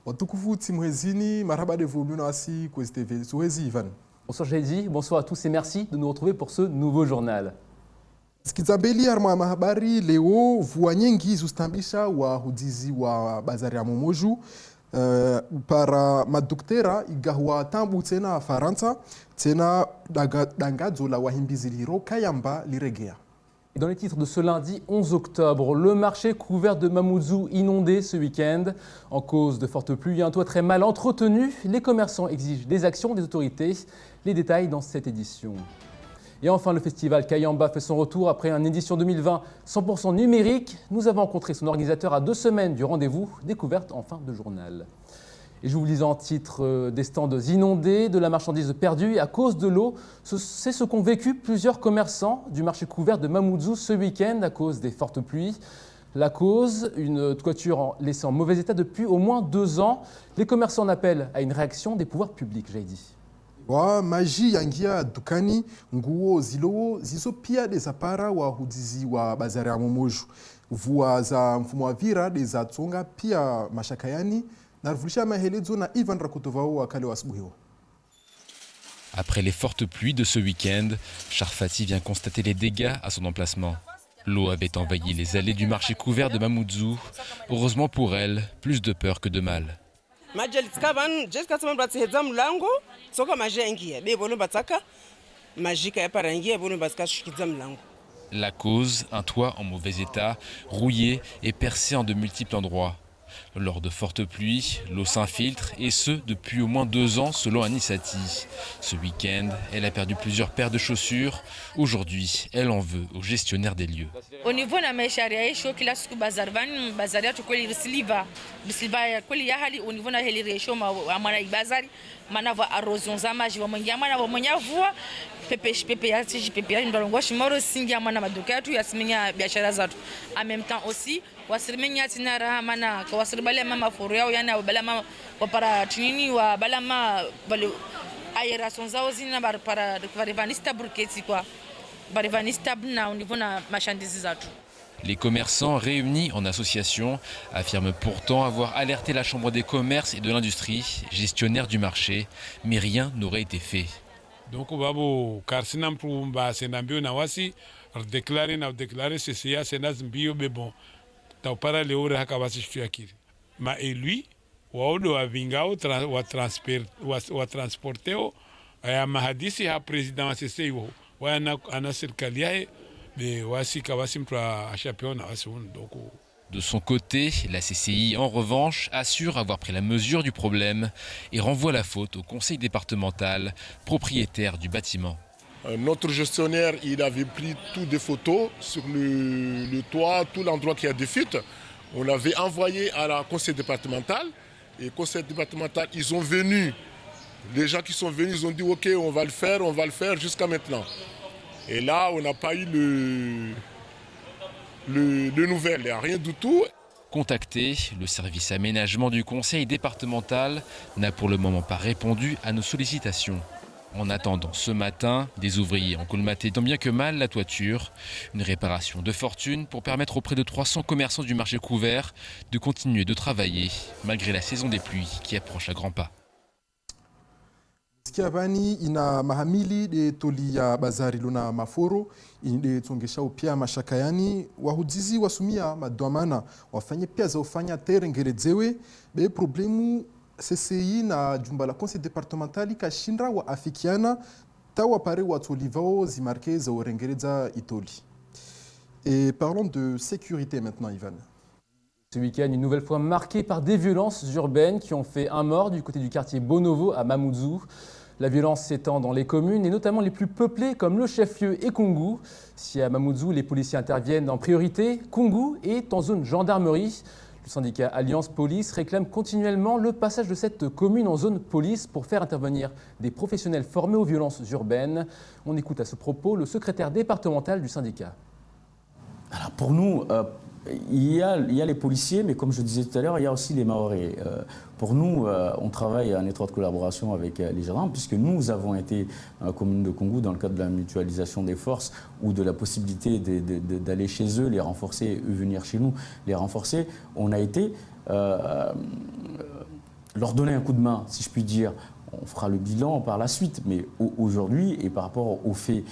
Watukufu Timwezini, marhaba de vous nasi Kwezi TV. Souhezi Ivan. Bonsoir Jaidi, bonsoir à tous et merci de nous retrouver pour ce nouveau journal. Sikizabeli arma mahabari leo vua nyingi zustambisha wahudizi wa bazari ya Momoju para madoktera igahua tambu tena Faransa tena dangadzo la wahimbizi liro kayamba liregea. Et dans les titres de ce lundi 11 octobre, le marché couvert de Mamoudzou inondé ce week-end. En cause de fortes pluies et un toit très mal entretenu, les commerçants exigent des actions des autorités. Les détails dans cette édition. Et enfin, le festival Kayamba fait son retour après une édition 2020 100% numérique. Nous avons rencontré son organisateur à 2 semaines du rendez-vous, découverte en fin de journal. Et je vous lis en titre des stands inondés, de la marchandise perdue à cause de l'eau. C'est ce qu'ont vécu plusieurs commerçants du marché couvert de Mamoudzou ce week-end à cause des fortes pluies. La cause, une toiture laissée en mauvais état depuis au moins 2 ans. Les commerçants en appellent à une réaction des pouvoirs publics, j'ai dit. Wa maji yangia dukani nguo zilowo zizo pia desapara wahudizi wa bazari ya Momoju. Vua za mfumo wa vira deza tsonga pia mashakayani. Après les fortes pluies de ce week-end, Charfati vient constater les dégâts à son emplacement. L'eau avait envahi les allées du marché couvert de Mamoudzou. Heureusement pour elle, plus de peur que de mal. La cause, un toit en mauvais état, rouillé et percé en de multiples endroits. Lors de fortes pluies, l'eau s'infiltre et ce depuis au moins 2 ans selon Anissati. Ce week-end, elle a perdu plusieurs paires de chaussures. Aujourd'hui, elle en veut au gestionnaire des lieux. Au niveau de la maisharia, je suis là sur Bazarvan, Bazaria, tu connais le Sliva. Le Sliva, au niveau de la région, Amana Bazari, Manava Arroson Zama, je vais m'engager, pepe ndalongo shimoro singi amana maduka yetu yasimenya biashara zetu. En même temps aussi wasirimenya tinara mana kwa wasiribale mama furu yao yana balama para tunini wa balama bale aération zao zina para varivanista burketi kwa varivanista bna au niveau na marchandises zetu. Les commerçants réunis en association affirment pourtant avoir alerté la Chambre des commerces et de l'industrie, gestionnaire du marché, mais rien n'aurait été fait. Donc babu karsina mpumba senambio na wasi déclarer CCA senas mbio bebon taupara leore haka wasi shtuakiri ma elui waodo wa vingao wa transporteo ya mahadisi ha president wa CCI wa ana serikali yae de wasi kawasi mtu ashapeona wasi ndoko. De son côté, la CCI, en revanche, assure avoir pris la mesure du problème et renvoie la faute au conseil départemental, propriétaire du bâtiment. Notre gestionnaire, il avait pris toutes des photos sur le toit, tout l'endroit qui a des fuites. On avait envoyé à la conseil départemental. Et le conseil départemental, ils ont venu. Les gens qui sont venus, ils ont dit ok, on va le faire jusqu'à maintenant. Et là, on n'a pas eu de nouvelles, il n'y a rien du tout. Contacté, le service aménagement du conseil départemental n'a pour le moment pas répondu à nos sollicitations. En attendant ce matin, des ouvriers ont colmaté tant bien que mal la toiture. Une réparation de fortune pour permettre auprès de 300 commerçants du marché couvert de continuer de travailler malgré la saison des pluies qui approche à grands pas. Skiavani ina mahamili de toli ya bazari luna maforo inde tsongesha pia mashakayani wahudizi wasumia madwamana wafanye pia za ufanya terengerezewe be problemu CCI na jumba la conseil départemental kashinda wa afikiana tawa pare watolivao zimarke za orengereza itoli. Et parlons de sécurité maintenant, Ivan. Ce week-end, une nouvelle fois marqué par des violences urbaines qui ont fait un mort du côté du quartier Bonovo à Mamoudzou. La violence s'étend dans les communes et notamment les plus peuplées comme le chef-lieu et Koungou. Si à Mamoudzou, les policiers interviennent en priorité, Koungou est en zone gendarmerie. Le syndicat Alliance Police réclame continuellement le passage de cette commune en zone police pour faire intervenir des professionnels formés aux violences urbaines. On écoute à ce propos le secrétaire départemental du syndicat. Alors pour nous, il y a les policiers, mais comme je disais tout à l'heure, il y a aussi les Maoris. Pour nous, on travaille en étroite collaboration avec les gendarmes, puisque nous avons été dans la commune de Koungou dans le cadre de la mutualisation des forces ou de la possibilité d'aller chez eux, les renforcer, eux venir chez nous, les renforcer. On a été leur donner un coup de main, si je puis dire. On fera le bilan par la suite, mais aujourd'hui et par rapport aux faits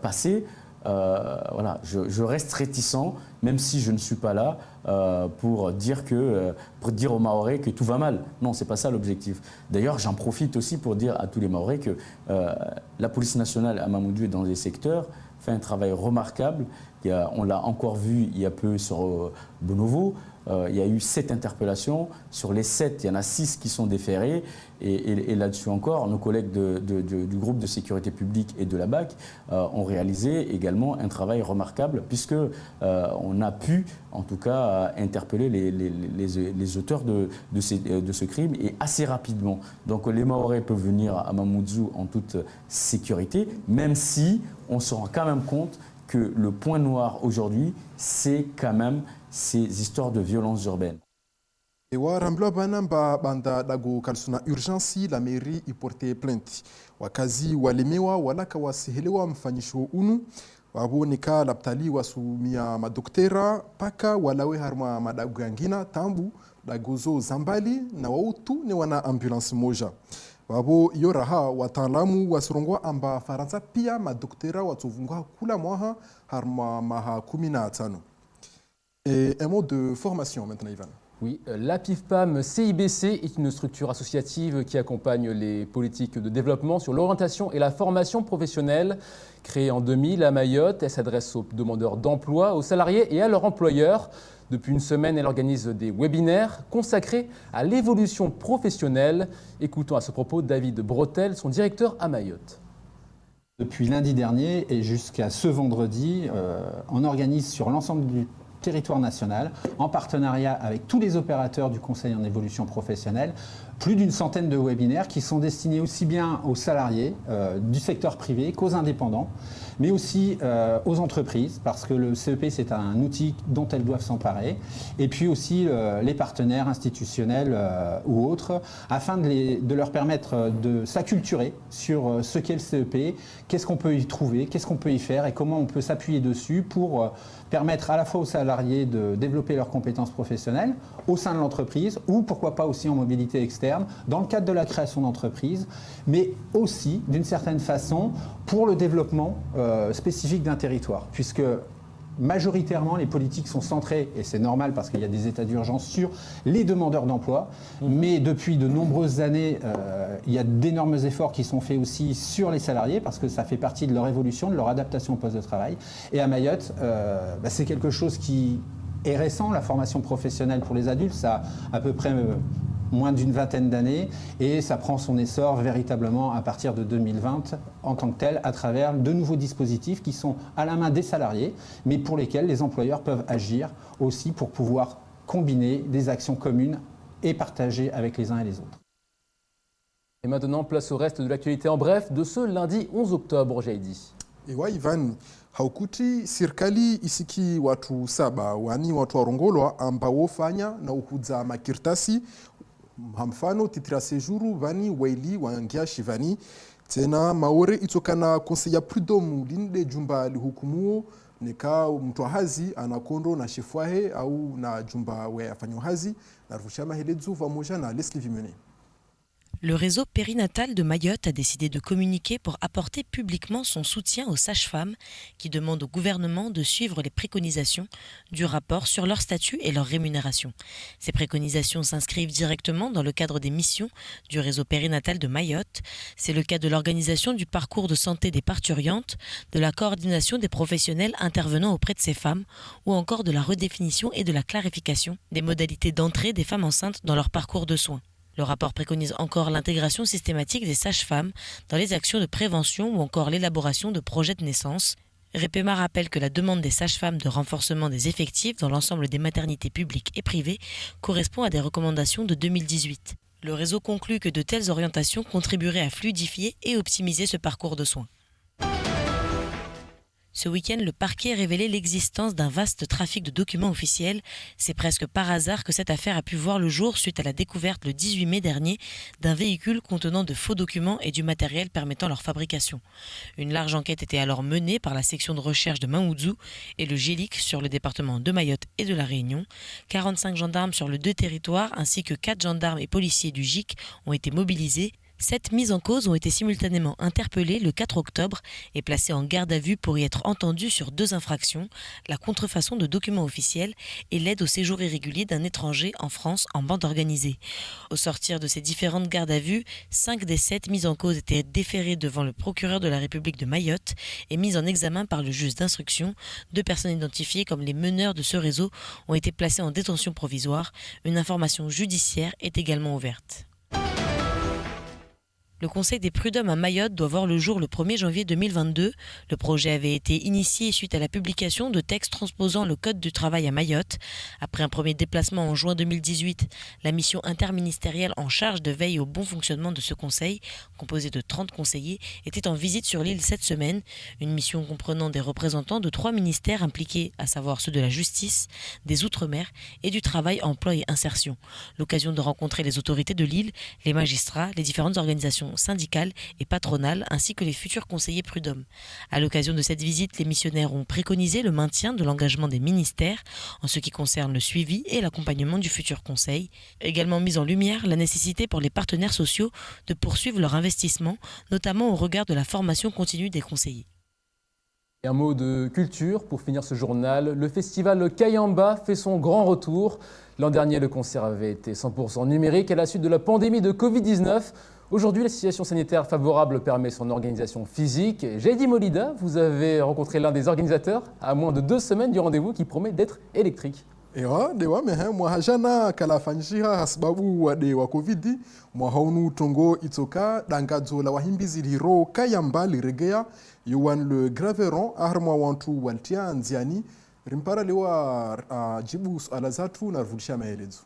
passés, voilà, je reste réticent, même si je ne suis pas là pour dire aux Mahorais que tout va mal. Non, c'est pas ça l'objectif. D'ailleurs, j'en profite aussi pour dire à tous les Mahorais que la police nationale à Mamoudzou et dans les secteurs fait un travail remarquable. On l'a encore vu il y a peu sur Bonovo. Il y a eu 7 interpellations. Sur les 7, il y en a 6 qui sont déférés. Et là-dessus encore, nos collègues du groupe de sécurité publique et de la BAC ont réalisé également un travail remarquable puisqu'on a pu, en tout cas, interpeller les auteurs de ce crime et assez rapidement. Donc les Mahorais peuvent venir à Mamoudzou en toute sécurité, même si on se rend quand même compte que le point noir aujourd'hui, c'est quand même ces histoires de violences urbaines. Ewa rambla bana mba banda dago kalsuna urgency la mairie iporte plainte. Wakazi walemewa walaka wasihelewa mfanyisho unu. Waboneka laptali wasumia madoktera paka walawe harma madagu yangina tambu dagozo zambali na wautu ne wana ambulance moja. Wabo yoraha wataalamu wasirongwa amba Faransa pia madoktera watuvungwa kula mwaha harma maha 15. Et un mot de formation maintenant, Ivan. Oui, la PIFPAM CIBC est une structure associative qui accompagne les politiques de développement sur l'orientation et la formation professionnelle. Créée en 2000 à Mayotte, elle s'adresse aux demandeurs d'emploi, aux salariés et à leurs employeurs. Depuis une semaine, elle organise des webinaires consacrés à l'évolution professionnelle. Écoutons à ce propos David Bretel, son directeur à Mayotte. Depuis lundi dernier et jusqu'à ce vendredi, on organise sur l'ensemble du territoire national, en partenariat avec tous les opérateurs du Conseil en évolution professionnelle, plus d'une centaine de webinaires qui sont destinés aussi bien aux salariés du secteur privé qu'aux indépendants, mais aussi aux entreprises, parce que le CEP, c'est un outil dont elles doivent s'emparer, et puis aussi les partenaires institutionnels ou autres, afin de leur permettre de s'acculturer sur ce qu'est le CEP, qu'est-ce qu'on peut y trouver, qu'est-ce qu'on peut y faire, et comment on peut s'appuyer dessus pour permettre à la fois aux salariés de développer leurs compétences professionnelles au sein de l'entreprise, ou pourquoi pas aussi en mobilité externe, dans le cadre de la création d'entreprise, mais aussi, d'une certaine façon, pour le développement spécifique d'un territoire, puisque majoritairement, les politiques sont centrées, et c'est normal parce qu'il y a des états d'urgence, sur les demandeurs d'emploi. Mais depuis de nombreuses années, il y a d'énormes efforts qui sont faits aussi sur les salariés, parce que ça fait partie de leur évolution, de leur adaptation au poste de travail. Et à Mayotte, c'est quelque chose qui est récent, la formation professionnelle pour les adultes, ça a à peu près moins d'une vingtaine d'années, et ça prend son essor véritablement à partir de 2020 en tant que tel, à travers de nouveaux dispositifs qui sont à la main des salariés, mais pour lesquels les employeurs peuvent agir aussi pour pouvoir combiner des actions communes et partager avec les uns et les autres. Et maintenant, place au reste de l'actualité en bref de ce lundi 11 octobre, Jaidi. Ewa Ivan, haukuti sirkali isiki watu 7 wani watu warongolwa ambao fanya na ukuza makirtasi mfano titira sejuru vani waili wangia shivani tena maore itokana conseiller prud'homme linde jumba lihukumuo nika mtu hazi anakondo na shefwahe au na jumba we afanyo hazi na rushama helezu pamoja na Leslie Vimene. Le réseau périnatal de Mayotte a décidé de communiquer pour apporter publiquement son soutien aux sages-femmes qui demandent au gouvernement de suivre les préconisations du rapport sur leur statut et leur rémunération. Ces préconisations s'inscrivent directement dans le cadre des missions du réseau périnatal de Mayotte. C'est le cas de l'organisation du parcours de santé des parturientes, de la coordination des professionnels intervenant auprès de ces femmes ou encore de la redéfinition et de la clarification des modalités d'entrée des femmes enceintes dans leur parcours de soins. Le rapport préconise encore l'intégration systématique des sages-femmes dans les actions de prévention ou encore l'élaboration de projets de naissance. Repema rappelle que la demande des sages-femmes de renforcement des effectifs dans l'ensemble des maternités publiques et privées correspond à des recommandations de 2018. Le réseau conclut que de telles orientations contribueraient à fluidifier et optimiser ce parcours de soins. Ce week-end, le parquet a révélé l'existence d'un vaste trafic de documents officiels. C'est presque par hasard que cette affaire a pu voir le jour suite à la découverte le 18 mai dernier d'un véhicule contenant de faux documents et du matériel permettant leur fabrication. Une large enquête était alors menée par la section de recherche de Mamoudzou et le GILIC sur le département de Mayotte et de la Réunion. 45 gendarmes sur les 2 territoires ainsi que 4 gendarmes et policiers du GIC ont été mobilisés. 7 mises en cause ont été simultanément interpellées le 4 octobre et placées en garde à vue pour y être entendues sur 2 infractions, la contrefaçon de documents officiels et l'aide au séjour irrégulier d'un étranger en France en bande organisée. Au sortir de ces différentes gardes à vue, 5 des 7 mises en cause étaient déférées devant le procureur de la République de Mayotte et mises en examen par le juge d'instruction. 2 personnes identifiées comme les meneurs de ce réseau ont été placées en détention provisoire. Une information judiciaire est également ouverte. Le Conseil des prud'hommes à Mayotte doit voir le jour le 1er janvier 2022. Le projet avait été initié suite à la publication de textes transposant le Code du travail à Mayotte. Après un premier déplacement en juin 2018, la mission interministérielle en charge de veille au bon fonctionnement de ce conseil, composée de 30 conseillers, était en visite sur l'île cette semaine. Une mission comprenant des représentants de 3 ministères impliqués, à savoir ceux de la justice, des outre-mer et du travail, emploi et insertion. L'occasion de rencontrer les autorités de l'île, les magistrats, les différentes organisations syndicales et patronales ainsi que les futurs conseillers prud'hommes. À l'occasion de cette visite, les missionnaires ont préconisé le maintien de l'engagement des ministères en ce qui concerne le suivi et l'accompagnement du futur conseil. Également mise en lumière la nécessité pour les partenaires sociaux de poursuivre leur investissement, notamment au regard de la formation continue des conseillers. Et un mot de culture pour finir ce journal. Le festival Kayamba fait son grand retour. L'an dernier, le concert avait été 100% numérique à la suite de la pandémie de Covid-19. Aujourd'hui, la situation sanitaire favorable permet son organisation physique. Jaidi Molida, vous avez rencontré l'un des organisateurs à moins de 2 semaines du rendez-vous qui promet d'être électrique. Ewa dewa mehe mwahajana kalafanyishiha hasibabu wade wa covid mwahaunu tongo itsoka dangadzo la wahimbizi liro Kayamba liregea yuan le graveron aharmwa wantu waltia nziani rimpara lewa jibu alazatu na rvulisha maelezo.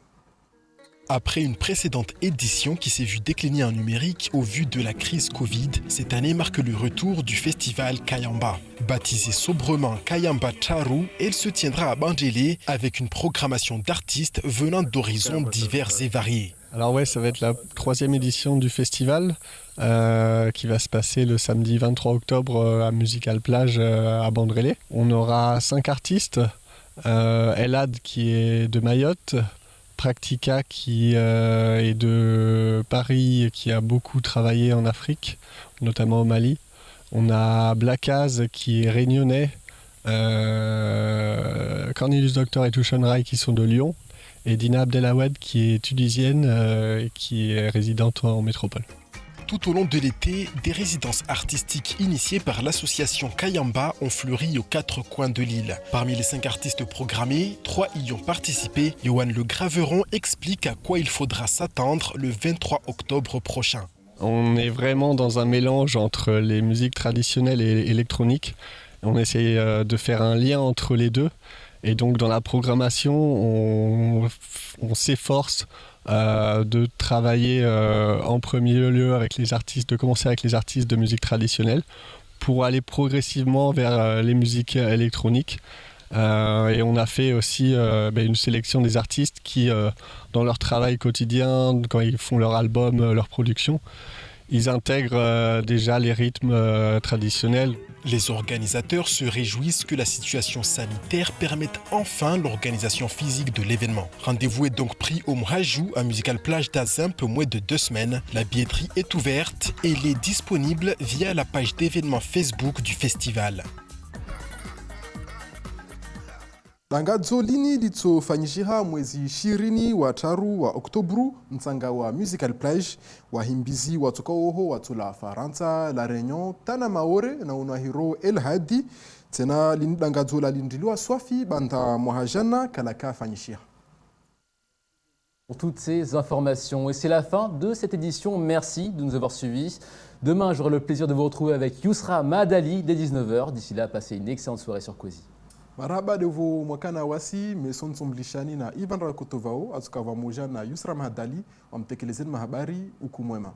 Après une précédente édition qui s'est vue décliner en numérique au vu de la crise Covid, cette année marque le retour du festival Kayamba. Baptisé sobrement Kayamba Charu, elle se tiendra à Bandjélé avec une programmation d'artistes venant d'horizons divers et variés. Alors ouais, ça va être la 3e édition du festival qui va se passer le samedi 23 octobre à Musical Plage à Bandrélé. On aura 5 artistes, Elad qui est de Mayotte, Practica qui est de Paris et qui a beaucoup travaillé en Afrique, notamment au Mali. On a Blackaz qui est réunionnais, Cornelius Doctor et Touchon Rai qui sont de Lyon, et Dina Abdelawed qui est tunisienne et qui est résidente en métropole. Tout au long de l'été, des résidences artistiques initiées par l'association Kayamba ont fleuri aux 4 coins de l'île. Parmi les 5 artistes programmés, 3 y ont participé. Yohan Le Graveron explique à quoi il faudra s'attendre le 23 octobre prochain. On est vraiment dans un mélange entre les musiques traditionnelles et électroniques. On essaie de faire un lien entre les deux. Et donc dans la programmation, on s'efforce de travailler en premier lieu avec les artistes, de commencer avec les artistes de musique traditionnelle pour aller progressivement vers les musiques électroniques. Et on a fait aussi une sélection des artistes qui, dans leur travail quotidien, quand ils font leur album, leur production, ils intègrent déjà les rythmes traditionnels. Les organisateurs se réjouissent que la situation sanitaire permette enfin l'organisation physique de l'événement. Rendez-vous est donc pris au Mrajou à Musical Plage d'Azim peu moins de 2 semaines. La billetterie est ouverte et elle est disponible via la page d'événements Facebook du festival. Tangazo lini litsofanyishiha mwezi 20 wa taru wa Oktobru mtsanga wa Musical Plage wahimbizi watokaoho watula Faransa la Réunion tana maore na unahiro El Hadi tena lini tangazo la lindiliwa swafi banta mohajana kalaka fanyishiha. Pour toutes ces informations. Et c'est la fin de cette édition. Merci de nous avoir suivis. Demain, j'aurai le plaisir de vous retrouver avec Yousra Madali dès 19h. D'ici là, passez une excellente soirée sur Kozi. Maraba devo mwakana wasi meson somlishani na Ivan Rakotovao atukava moja na Yusra Mahadali wamtekelezeni mahabari uku mwema.